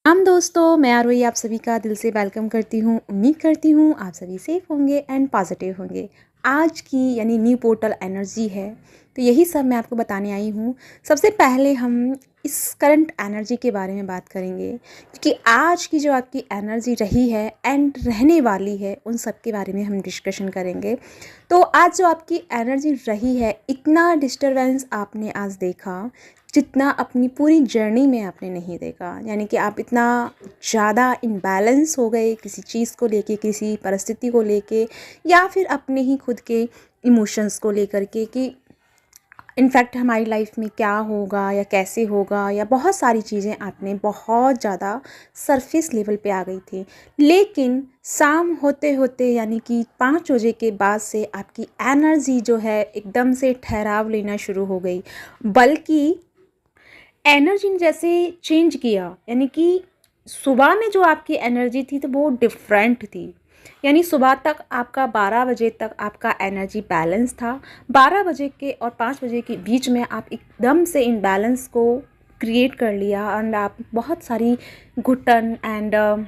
दोस्तों, मैं आरोही आप सभी का दिल से वेलकम करती हूँ। उम्मीद करती हूँ आप सभी सेफ होंगे एंड पॉजिटिव होंगे। आज की यानी न्यू पोर्टल एनर्जी है, तो यही सब मैं आपको बताने आई हूँ। सबसे पहले हम इस करंट एनर्जी के बारे में बात करेंगे, क्योंकि आज की जो आपकी एनर्जी रही है एंड रहने वाली है, उन सब के बारे में हम डिस्कशन करेंगे। तो आज जो आपकी एनर्जी रही है, इतना डिस्टरबेंस आपने आज देखा जितना अपनी पूरी जर्नी में आपने नहीं देखा। यानी कि आप इतना ज़्यादा इम्बैलेंस हो गए किसी चीज़ को लेके, किसी परिस्थिति को लेके, या फिर अपने ही खुद के इमोशंस को लेकर के कि इनफैक्ट हमारी लाइफ में क्या होगा या कैसे होगा, या बहुत सारी चीज़ें आपने बहुत ज़्यादा सरफेस लेवल पे आ गई थी। लेकिन शाम होते होते यानी कि 5 बजे के बाद से आपकी एनर्जी जो है एकदम से ठहराव लेना शुरू हो गई, बल्कि एनर्जी ने जैसे चेंज किया। यानी कि सुबह में जो आपकी एनर्जी थी तो वो डिफरेंट थी। यानी सुबह तक आपका 12 बजे तक आपका एनर्जी बैलेंस था। 12 बजे के और 5 बजे के बीच में आप एकदम से इन बैलेंस को क्रिएट कर लिया एंड आप बहुत सारी घुटन एंड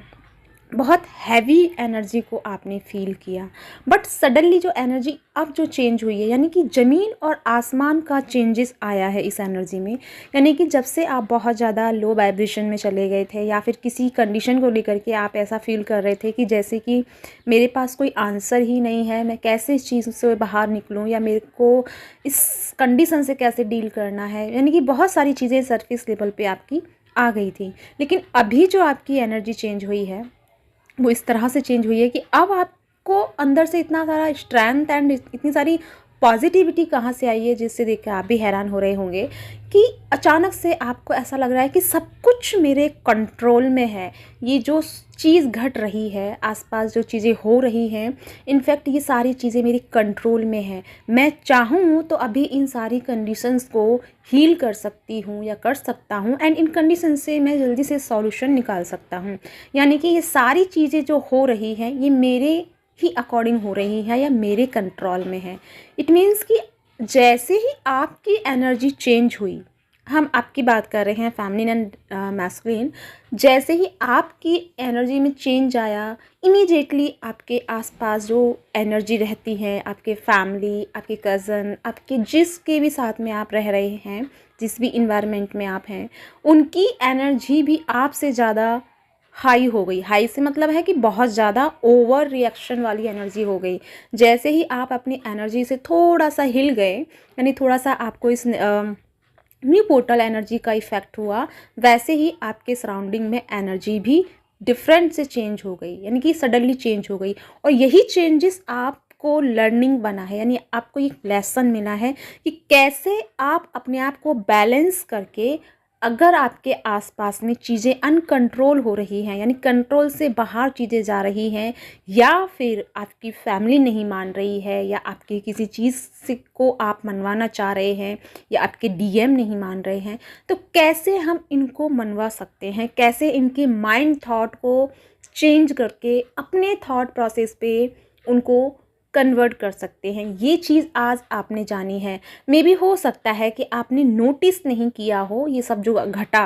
बहुत हैवी एनर्जी को आपने फील किया। बट सडनली जो एनर्जी अब जो चेंज हुई है, यानी कि ज़मीन और आसमान का चेंजेस आया है इस एनर्जी में। यानी कि जब से आप बहुत ज़्यादा लो वाइब्रेशन में चले गए थे, या फिर किसी कंडीशन को लेकर के आप ऐसा फील कर रहे थे कि जैसे कि मेरे पास कोई आंसर ही नहीं है, मैं कैसे इस चीज़ से बाहर निकलूँ, या मेरे को इस कंडीशन से कैसे डील करना है। यानी कि बहुत सारी चीज़ें सरफेस लेवल पे आपकी आ गई थी। लेकिन अभी जो आपकी एनर्जी चेंज हुई है वो इस तरह से चेंज हुई है कि अब आपको अंदर से इतना सारा स्ट्रेंथ एंड इतनी सारी पॉजिटिविटी कहाँ से आई है, जिससे देख कर आप भी हैरान हो रहे होंगे कि अचानक से आपको ऐसा लग रहा है कि सब कुछ मेरे कंट्रोल में है। ये जो चीज़ घट रही है, आसपास जो चीज़ें हो रही हैं, इनफैक्ट ये सारी चीज़ें मेरी कंट्रोल में है। मैं चाहूँ तो अभी इन सारी कंडीशंस को हील कर सकती हूँ या कर सकता हूँ, एंड इन कंडीशन से मैं जल्दी से सॉल्यूशन निकाल सकता हूँ। यानी कि ये सारी चीज़ें जो हो रही हैं ये मेरे ही अकॉर्डिंग हो रही है या मेरे कंट्रोल में है। इट मीन्स कि जैसे ही आपकी एनर्जी चेंज हुई, हम आपकी बात कर रहे हैं फेमिनिन एंड मैस्कुलिन, जैसे ही आपकी एनर्जी में चेंज आया, इमीडिएटली आपके आसपास जो एनर्जी रहती है, आपके फैमिली, आपके कज़न, आपके जिसके भी साथ में आप रह रहे हैं, जिस भी इन्वायरमेंट में आप हैं, उनकी एनर्जी भी आपसे ज़्यादा हाई हो गई। हाई से मतलब है कि बहुत ज़्यादा ओवर रिएक्शन वाली एनर्जी हो गई। जैसे ही आप अपनी एनर्जी से थोड़ा सा हिल गए, यानी थोड़ा सा आपको इस न्यू पोर्टल एनर्जी का इफ़ेक्ट हुआ, वैसे ही आपके सराउंडिंग में एनर्जी भी डिफरेंट से चेंज हो गई, यानी कि सडनली चेंज हो गई। और यही चेंजेस आपको लर्निंग बना है, यानी आपको एक लेसन मिला है कि कैसे आप अपने आप को बैलेंस करके, अगर आपके आसपास में चीज़ें अनकंट्रोल हो रही हैं, यानी कंट्रोल से बाहर चीज़ें जा रही हैं, या फिर आपकी फैमिली नहीं मान रही है, या आपकी किसी चीज़ से को आप मनवाना चाह रहे हैं, या आपके डीएम नहीं मान रहे हैं, तो कैसे हम इनको मनवा सकते हैं, कैसे इनके माइंड थॉट को चेंज करके अपने थॉट प्रोसेस पे उनको कन्वर्ट कर सकते हैं। ये चीज़ आज आपने जानी है। मे बी हो सकता है कि आपने नोटिस नहीं किया हो ये सब जो घटा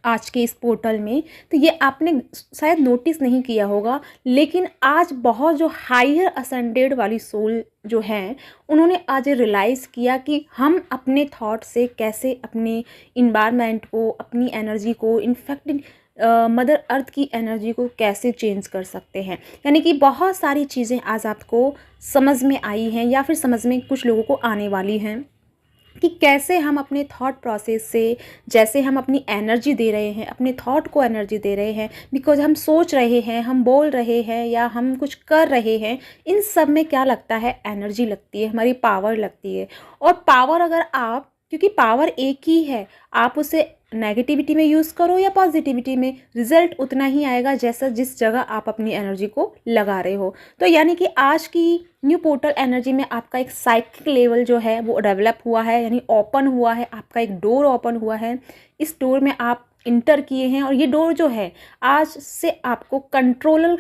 आज के इस पोर्टल में, तो ये आपने शायद नोटिस नहीं किया होगा। लेकिन आज बहुत जो हायर असेंडेड वाली सोल जो हैं, उन्होंने आज रियलाइज़ किया कि हम अपने थॉट से कैसे अपने इन्वायरमेंट को, अपनी एनर्जी को, इनफैक्ट मदर अर्थ की एनर्जी को कैसे चेंज कर सकते हैं। यानी कि बहुत सारी चीज़ें आज आपको समझ में आई हैं, या फिर समझ में कुछ लोगों को आने वाली हैं, कि कैसे हम अपने थॉट प्रोसेस से, जैसे हम अपनी एनर्जी दे रहे हैं, अपने थॉट को एनर्जी दे रहे हैं, बिकॉज हम सोच रहे हैं, हम बोल रहे हैं, या हम कुछ कर रहे हैं, इन सब में क्या लगता है, एनर्जी लगती है, हमारी पावर लगती है। और पावर अगर आप, क्योंकि पावर एक ही है, आप उसे नेगेटिविटी में यूज़ करो या पॉजिटिविटी में, रिजल्ट उतना ही आएगा जैसा जिस जगह आप अपनी एनर्जी को लगा रहे हो। तो यानी कि आज की न्यू पोर्टल एनर्जी में आपका एक साइकिक लेवल जो है वो डेवलप हुआ है, यानी ओपन हुआ है, आपका एक डोर ओपन हुआ है। इस डोर में आप इंटर किए हैं, और ये डोर जो है आज से आपको कंट्रोल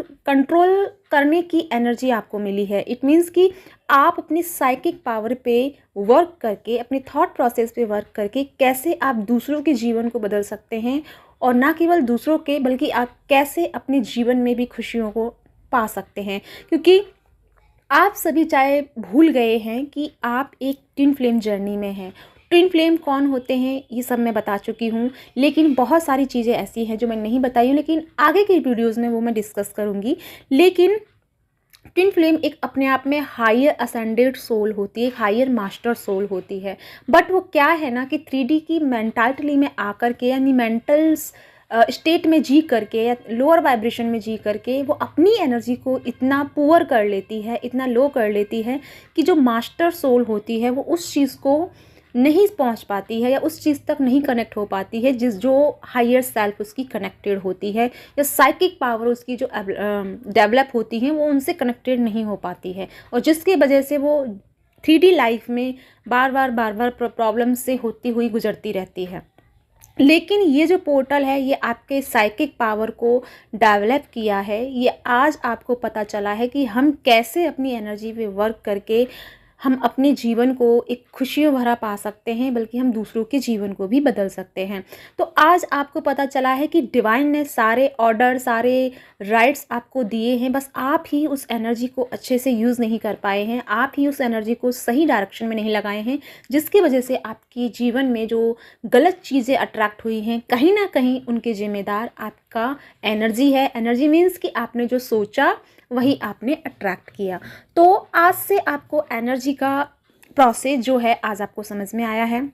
करने की एनर्जी आपको मिली है। इट मीन्स कि आप अपनी साइकिक पावर पे वर्क करके, अपने थॉट प्रोसेस पे वर्क करके कैसे आप दूसरों के जीवन को बदल सकते हैं, और ना केवल दूसरों के बल्कि आप कैसे अपने जीवन में भी खुशियों को पा सकते हैं। क्योंकि आप सभी चाहे भूल गए हैं कि आप एक ट्विन फ्लेम जर्नी में हैं। ट्विन फ्लेम कौन होते हैं ये सब मैं बता चुकी हूँ, लेकिन बहुत सारी चीज़ें ऐसी हैं जो मैं नहीं बताई हूँ, लेकिन आगे की वीडियोज़ में वो मैं डिस्कस करूँगी। लेकिन ट्विन फ्लेम एक अपने आप में हायर असेंडेड सोल होती है, एक हायर मास्टर सोल होती है। बट वो क्या है ना कि 3D की मेंटालिटी में आकर के यानी मेंटल स्टेट में जी करके या लोअर वाइब्रेशन में जी करके वो अपनी एनर्जी को इतना पुअर कर लेती है, इतना लो कर लेती है कि जो मास्टर सोल होती है वो उस चीज़ को नहीं पहुंच पाती है या उस चीज़ तक नहीं कनेक्ट हो पाती है जो हायर सेल्फ उसकी कनेक्टेड होती है, या साइकिक पावर उसकी जो डेवलप होती है वो उनसे कनेक्टेड नहीं हो पाती है, और जिसकी वजह से वो 3D लाइफ में बार बार प्रॉब्लम से होती हुई गुजरती रहती है। लेकिन ये जो पोर्टल है ये आपके साइकिक पावर को डेवलप किया है। ये आज आपको पता चला है कि हम कैसे अपनी एनर्जी पे वर्क करके हम अपने जीवन को एक खुशियों भरा पा सकते हैं, बल्कि हम दूसरों के जीवन को भी बदल सकते हैं। तो आज आपको पता चला है कि डिवाइन ने सारे ऑर्डर, सारे राइट्स आपको दिए हैं, बस आप ही उस एनर्जी को अच्छे से यूज़ नहीं कर पाए हैं, आप ही उस एनर्जी को सही डायरेक्शन में नहीं लगाए हैं, जिसकी वजह से आपके जीवन में जो गलत चीज़ें अट्रैक्ट हुई हैं, कहीं ना कहीं उनके जिम्मेदार आपका एनर्जी है। एनर्जी मीन्स कि आपने जो सोचा वही आपने अट्रैक्ट किया। तो आज से आपको एनर्जी का प्रोसेस जो है आज आपको समझ में आया है।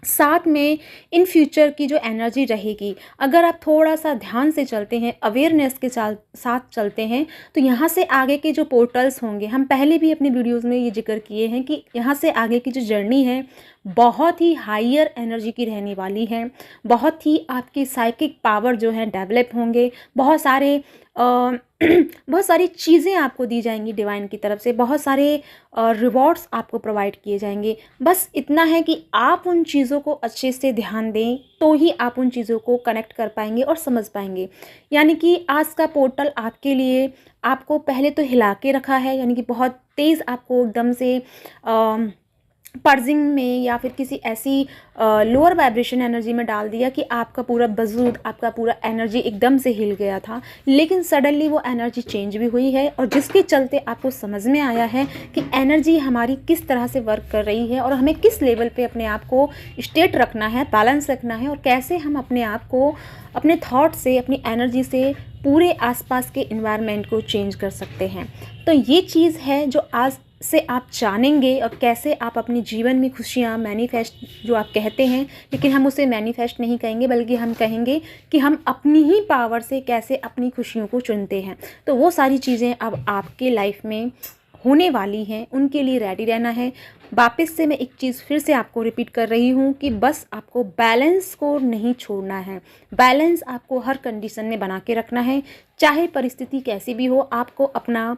साथ में इन फ्यूचर की जो एनर्जी रहेगी, अगर आप थोड़ा सा ध्यान से चलते हैं, अवेयरनेस के साथ चलते हैं, तो यहाँ से आगे के जो पोर्टल्स होंगे, हम पहले भी अपनी वीडियोस में ये जिक्र किए हैं कि यहाँ से आगे की जो जर्नी है बहुत ही हायर एनर्जी की रहने वाली है। बहुत ही आपकी साइकिक पावर जो है डेवलप होंगे, बहुत सारी चीज़ें आपको दी जाएंगी डिवाइन की तरफ से, बहुत सारे रिवॉर्ड्स आपको प्रोवाइड किए जाएंगे। बस इतना है कि आप उन चीज़ों को अच्छे से ध्यान दें तो ही आप उन चीज़ों को कनेक्ट कर पाएंगे और समझ पाएंगे। यानी कि आज का पोर्टल आपके लिए आपको पहले तो हिला के रखा है, यानी कि बहुत तेज़ आपको एकदम से पर्जिंग में या फिर किसी ऐसी लोअर वाइब्रेशन एनर्जी में डाल दिया कि आपका पूरा वजूद, आपका पूरा एनर्जी एकदम से हिल गया था। लेकिन सडनली वो एनर्जी चेंज भी हुई है, और जिसके चलते आपको समझ में आया है कि एनर्जी हमारी किस तरह से वर्क कर रही है और हमें किस लेवल पे अपने आप को स्टेट रखना है, बैलेंस रखना है, और कैसे हम अपने आप को अपने थॉट से, अपनी एनर्जी से पूरे आसपास के इन्वायरमेंट को चेंज कर सकते हैं। तो ये चीज़ है जो आज से आप जानेंगे, और कैसे आप अपने जीवन में खुशियाँ मैनिफेस्ट, जो आप कहते हैं, लेकिन हम उसे मैनिफेस्ट नहीं कहेंगे बल्कि हम कहेंगे कि हम अपनी ही पावर से कैसे अपनी खुशियों को चुनते हैं। तो वो सारी चीज़ें अब आपके लाइफ में होने वाली हैं, उनके लिए रेडी रहना है। वापस से मैं एक चीज़ फिर से आपको रिपीट कर रही हूँ कि बस आपको बैलेंस को नहीं छोड़ना है। बैलेंस आपको हर कंडीशन में बना के रखना है, चाहे परिस्थिति कैसी भी हो। आपको अपना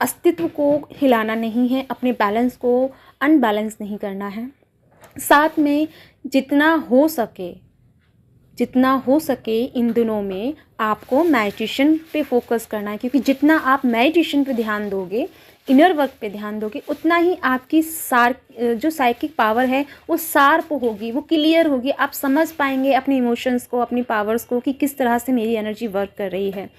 अस्तित्व को हिलाना नहीं है, अपने बैलेंस को अनबैलेंस नहीं करना है। साथ में जितना हो सके इन दिनों में आपको मेडिटेशन पे फोकस करना है, क्योंकि जितना आप मेडिटेशन पे ध्यान दोगे, इनर वर्क पे ध्यान दोगे, उतना ही आपकी जो साइकिक पावर है वो शार्प होगी, वो क्लियर होगी। आप समझ पाएंगे अपने इमोशंस को, अपनी पावर्स को, कि किस तरह से मेरी एनर्जी वर्क कर रही है।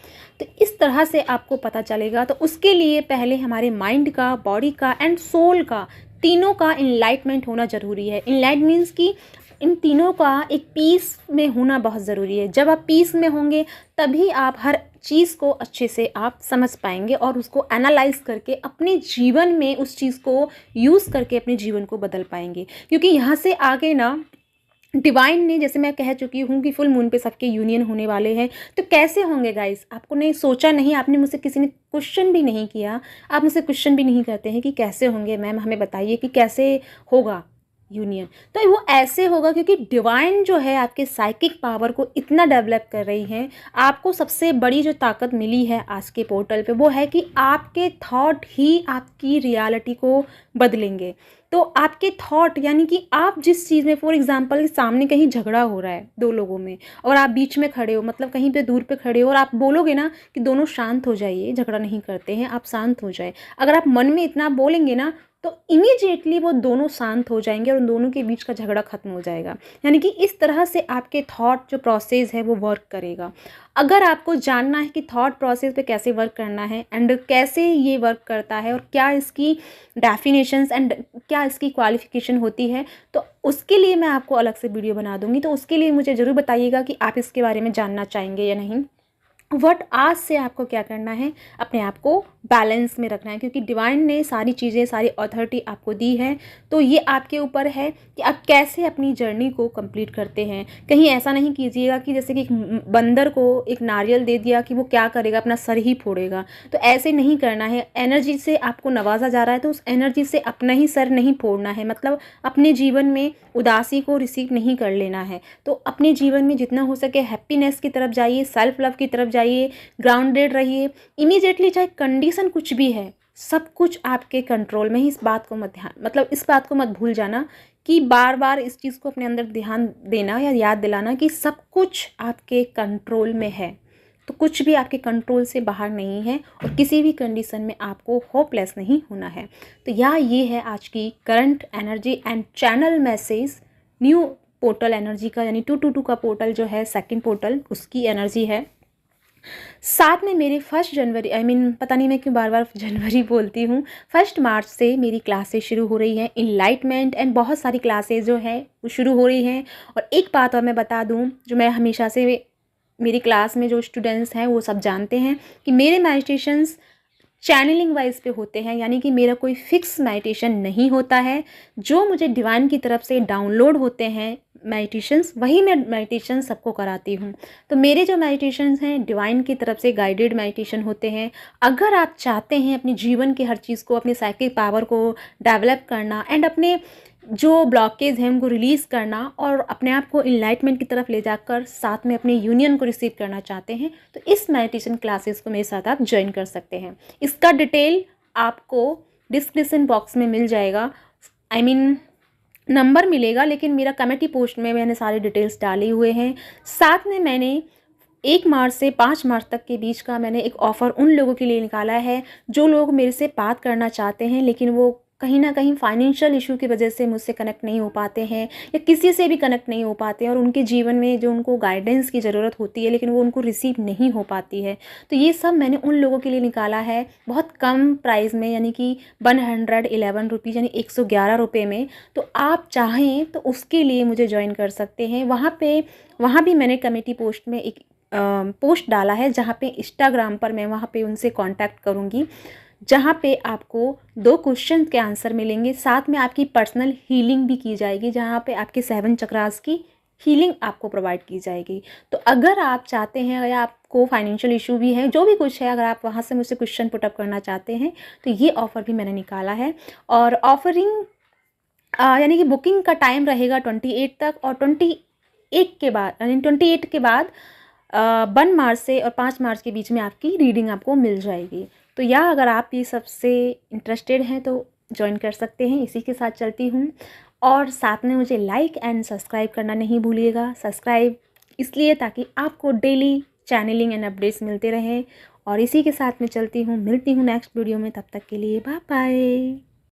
तो इस तरह से आपको पता चलेगा। तो उसके लिए पहले हमारे माइंड का, बॉडी का एंड सोल का, तीनों का इनलाइटमेंट होना ज़रूरी है। इनलाइट मीन्स कि इन तीनों का एक पीस में होना बहुत ज़रूरी है। जब आप पीस में होंगे तभी आप हर चीज़ को अच्छे से आप समझ पाएंगे और उसको एनालाइज करके अपने जीवन में उस चीज़ को यूज़ करके अपने जीवन को बदल पाएंगे। क्योंकि यहाँ से आगे ना डिवाइन ने, जैसे मैं कह चुकी हूँ कि फुल मून पे सबके यूनियन होने वाले हैं। तो कैसे होंगे गाइस, आपको नहीं सोचा नहीं, आपने मुझसे किसी ने क्वेश्चन भी नहीं किया, आप मुझसे क्वेश्चन भी नहीं करते हैं कि कैसे होंगे मैम, हमें बताइए कि कैसे होगा यूनियन। तो वो ऐसे होगा क्योंकि डिवाइन जो है आपके साइकिक पावर को इतना डेवलप कर रही है। आपको सबसे बड़ी जो ताकत मिली है आज के पोर्टल पे वो है कि आपके थॉट ही आपकी रियलिटी को बदलेंगे। तो आपके थॉट, यानी कि आप जिस चीज़ में, फॉर एग्जांपल सामने कहीं झगड़ा हो रहा है दो लोगों में और आप बीच में खड़े हो, मतलब कहीं पे दूर पे खड़े हो, और आप बोलोगे ना कि दोनों शांत हो जाइए, झगड़ा नहीं करते हैं, आप शांत हो जाए। अगर आप मन में इतना बोलेंगे ना तो इमीडिएटली वो दोनों शांत हो जाएंगे और उन दोनों के बीच का झगड़ा खत्म हो जाएगा। यानी कि इस तरह से आपके थॉट जो प्रोसेस है वो वर्क करेगा। अगर आपको जानना है कि थॉट प्रोसेस पे कैसे वर्क करना है एंड कैसे ये वर्क करता है और क्या इसकी डेफिनेशंस एंड क्या इसकी क्वालिफिकेशन होती है, तो उसके लिए मैं आपको अलग से वीडियो बना दूंगी। तो उसके लिए मुझे ज़रूर बताइएगा कि आप इसके बारे में जानना चाहेंगे या नहीं। आज से आपको क्या करना है, अपने आप को बैलेंस में रखना है, क्योंकि डिवाइन ने सारी चीज़ें, सारी अथॉरिटी आपको दी है। तो ये आपके ऊपर है कि आप कैसे अपनी जर्नी को कंप्लीट करते हैं। कहीं ऐसा नहीं कीजिएगा कि जैसे कि एक बंदर को एक नारियल दे दिया कि वो क्या करेगा, अपना सर ही फोड़ेगा। तो ऐसे नहीं करना है। एनर्जी से आपको नवाजा जा रहा है तो उस एनर्जी से अपना ही सर नहीं फोड़ना है। मतलब अपने जीवन में उदासी को रिसीव नहीं कर लेना है। तो अपने जीवन में जितना हो सके हैप्पीनेस की तरफ जाइए, सेल्फ लव की तरफ जाइए, ग्राउंडेड रहिए। इमीडिएटली चाहे कंडीशन कुछ भी है, सब कुछ आपके कंट्रोल में ही। इस बात को मत इस बात को मत भूल जाना कि बार बार इस चीज़ को अपने अंदर ध्यान देना या याद दिलाना कि सब कुछ आपके कंट्रोल में है। तो कुछ भी आपके कंट्रोल से बाहर नहीं है और किसी भी कंडीशन में आपको होपलेस नहीं होना है। तो ये है आज की current energy and channel message new portal energy का, यानी 222 का पोर्टल जो है, सेकंड पोर्टल, उसकी एनर्जी है। साथ में मेरे 1 जनवरी, पता नहीं मैं क्यों बार बार जनवरी बोलती हूँ, 1 मार्च से मेरी क्लासेस शुरू हो रही हैं। इनलाइटमेंट एंड बहुत सारी क्लासेस जो है वो शुरू हो रही हैं। और एक बात और मैं बता दूँ, जो मैं हमेशा से, मेरी क्लास में जो स्टूडेंट्स हैं वो सब जानते हैं कि मेरे मेडिटेशंस चैनलिंग वाइज पे होते हैं। यानी कि मेरा कोई फिक्स मेडिटेशन नहीं होता है। जो मुझे डिवाइन की तरफ से डाउनलोड होते हैं मेडिटेशंस, वही मैं मेडिटेशन सबको कराती हूँ। तो मेरे जो मेडिटेशंस हैं डिवाइन की तरफ से गाइडेड मेडिटेशन होते हैं। अगर आप चाहते हैं अपने जीवन के हर चीज़ को, अपने साइकिक पावर को डेवलप करना एंड अपने जो ब्लॉकेज हैं उनको रिलीज़ करना और अपने आप को इनलाइटमेंट की तरफ ले जाकर साथ में अपने यूनियन को रिसीव करना चाहते हैं, तो इस मेडिटेशन क्लासेस को मेरे साथ आप ज्वाइन कर सकते हैं। इसका डिटेल आपको डिस्क्रिप्शन बॉक्स में मिल जाएगा। नंबर मिलेगा, लेकिन मेरा कमेटी पोस्ट में मैंने सारे डिटेल्स डाले हुए हैं। साथ में मैंने 1 मार्च से 5 मार्च तक के बीच का मैंने एक ऑफ़र उन लोगों के लिए निकाला है जो लोग मेरे से बात करना चाहते हैं, लेकिन वो कहीं ना कहीं फाइनेंशियल इशू की वजह से मुझसे कनेक्ट नहीं हो पाते हैं या किसी से भी कनेक्ट नहीं हो पाते हैं, और उनके जीवन में जो उनको गाइडेंस की ज़रूरत होती है लेकिन वो उनको रिसीव नहीं हो पाती है। तो ये सब मैंने उन लोगों के लिए निकाला है बहुत कम प्राइस में, यानी कि 111 रुपीज़, यानी 111 रुपये में। तो आप चाहें तो उसके लिए मुझे ज्वाइन कर सकते हैं। वहाँ भी मैंने कमेटी पोस्ट में एक पोस्ट डाला है, जहाँ पे इंस्टाग्राम पर मैं वहाँ पे उनसे कांटेक्ट करूँगी, जहाँ पे आपको 2 क्वेश्चन के आंसर मिलेंगे। साथ में आपकी पर्सनल हीलिंग भी की जाएगी, जहाँ पे आपके 7 चक्रास की हीलिंग आपको प्रोवाइड की जाएगी। तो अगर आप चाहते हैं या आपको फाइनेंशियल इशू भी है, जो भी कुछ है, अगर आप वहाँ से मुझसे क्वेश्चन पुटअप करना चाहते हैं तो ये ऑफ़र भी मैंने निकाला है। और ऑफरिंग यानी कि बुकिंग का टाइम रहेगा 28 तक, और 28 के बाद, यानी 28 के बाद 1 मार्च से और 5 मार्च के बीच में आपकी रीडिंग आपको मिल जाएगी। तो अगर आप ये सबसे इंटरेस्टेड हैं तो ज्वाइन कर सकते हैं। इसी के साथ चलती हूँ, और साथ में मुझे लाइक एंड सब्सक्राइब करना नहीं भूलिएगा। सब्सक्राइब इसलिए ताकि आपको डेली चैनलिंग एंड अपडेट्स मिलते रहें। और इसी के साथ में चलती हूँ, मिलती हूँ नेक्स्ट वीडियो में। तब तक के लिए बाय बाय।